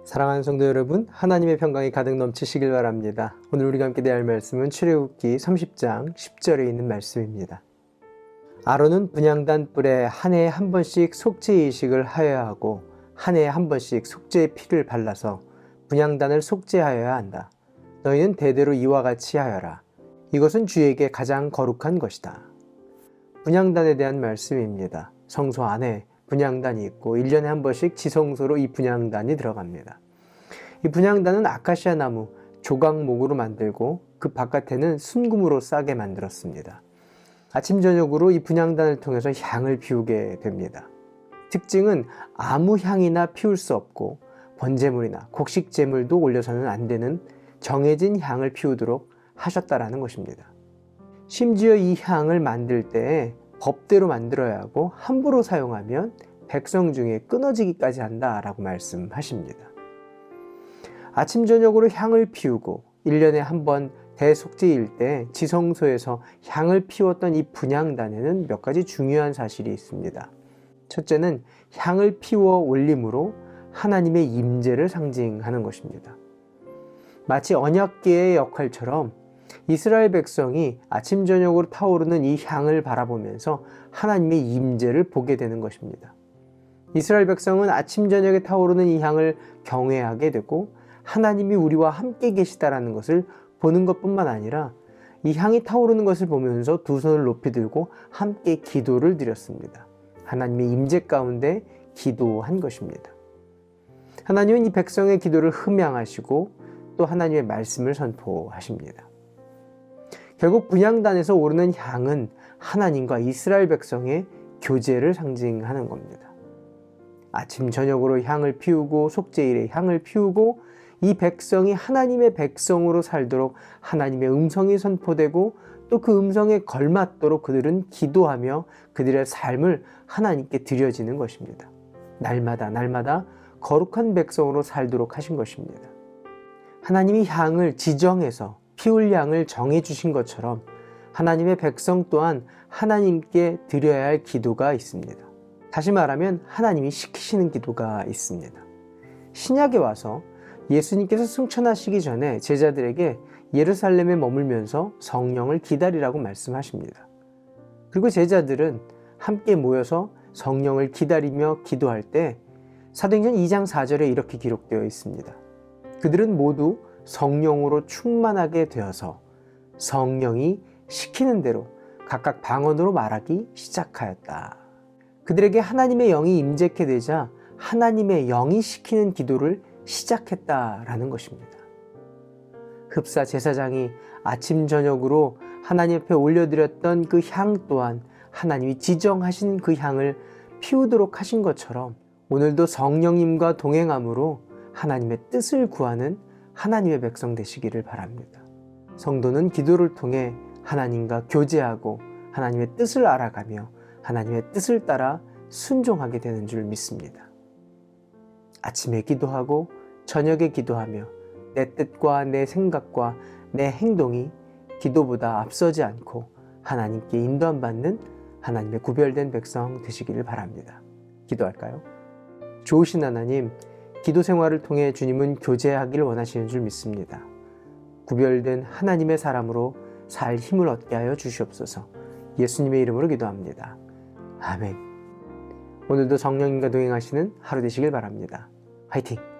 사랑하는 성도 여러분, 하나님의 평강이 가득 넘치시길 바랍니다. 오늘 우리가 함께 대할 말씀은 출애굽기 30장 10절에 있는 말씀입니다. 아론은 분향단 뿔에 한 해에 한 번씩 속죄의식을 하여야 하고 한 해에 한 번씩 속죄의 피를 발라서 분향단을 속죄하여야 한다. 너희는 대대로 이와 같이 하여라. 이것은 주에게 가장 거룩한 것이다. 분향단에 대한 말씀입니다. 성소 안에 분향단이 있고 1년에 한 번씩 지성소로 이 분향단이 들어갑니다. 이 분향단은 아카시아 나무, 조각목으로 만들고 그 바깥에는 순금으로 싸게 만들었습니다. 아침 저녁으로 이 분향단을 통해서 향을 피우게 됩니다. 특징은 아무 향이나 피울 수 없고 번제물이나 곡식제물도 올려서는 안 되는 정해진 향을 피우도록 하셨다라는 것입니다. 심지어 이 향을 만들 때 법대로 만들어야 하고 함부로 사용하면 백성 중에 끊어지기까지 한다라고 말씀하십니다. 아침 저녁으로 향을 피우고 1년에 한 번 대속죄일 때 지성소에서 향을 피웠던 이 분향단에는 몇 가지 중요한 사실이 있습니다. 첫째는 향을 피워 올림으로 하나님의 임재를 상징하는 것입니다. 마치 언약궤의 역할처럼 이스라엘 백성이 아침 저녁으로 타오르는 이 향을 바라보면서 하나님의 임재를 보게 되는 것입니다. 이스라엘 백성은 아침 저녁에 타오르는 이 향을 경외하게 되고 하나님이 우리와 함께 계시다라는 것을 보는 것뿐만 아니라 이 향이 타오르는 것을 보면서 두 손을 높이 들고 함께 기도를 드렸습니다. 하나님의 임재 가운데 기도한 것입니다. 하나님은 이 백성의 기도를 흠양하시고 또 하나님의 말씀을 선포하십니다. 결국 분향단에서 오르는 향은 하나님과 이스라엘 백성의 교제를 상징하는 겁니다. 아침 저녁으로 향을 피우고 속죄일에 향을 피우고 이 백성이 하나님의 백성으로 살도록 하나님의 음성이 선포되고 또 그 음성에 걸맞도록 그들은 기도하며 그들의 삶을 하나님께 드려지는 것입니다. 날마다 거룩한 백성으로 살도록 하신 것입니다. 하나님이 향을 지정해서 피울 양을 정해주신 것처럼 하나님의 백성 또한 하나님께 드려야 할 기도가 있습니다. 다시 말하면 하나님이 시키시는 기도가 있습니다. 신약에 와서 예수님께서 승천하시기 전에 제자들에게 예루살렘에 머물면서 성령을 기다리라고 말씀하십니다. 그리고 제자들은 함께 모여서 성령을 기다리며 기도할 때 사도행전 2장 4절에 이렇게 기록되어 있습니다. 그들은 모두 성령으로 충만하게 되어서 성령이 시키는 대로 각각 방언으로 말하기 시작하였다. 그들에게 하나님의 영이 임재케 되자 하나님의 영이 시키는 기도를 시작했다라는 것입니다. 흡사 제사장이 아침 저녁으로 하나님 앞에 올려드렸던 그 향 또한 하나님이 지정하신 그 향을 피우도록 하신 것처럼 오늘도 성령님과 동행함으로 하나님의 뜻을 구하는 하나님의 백성 되시기를 바랍니다. 성도는 기도를 통해 하나님과 교제하고 하나님의 뜻을 알아가며 하나님의 뜻을 따라 순종하게 되는 줄 믿습니다. 아침에 기도하고 저녁에 기도하며 내 뜻과 내 생각과 내 행동이 기도보다 앞서지 않고 하나님께 인도함 받는 하나님의 구별된 백성 되시기를 바랍니다. 기도할까요? 좋으신 하나님, 기도 생활을 통해 주님은 교제하기를 원하시는 줄 믿습니다. 구별된 하나님의 사람으로 살 힘을 얻게 하여 주시옵소서. 예수님의 이름으로 기도합니다. 아멘. 오늘도 성령님과 동행하시는 하루 되시길 바랍니다. 화이팅!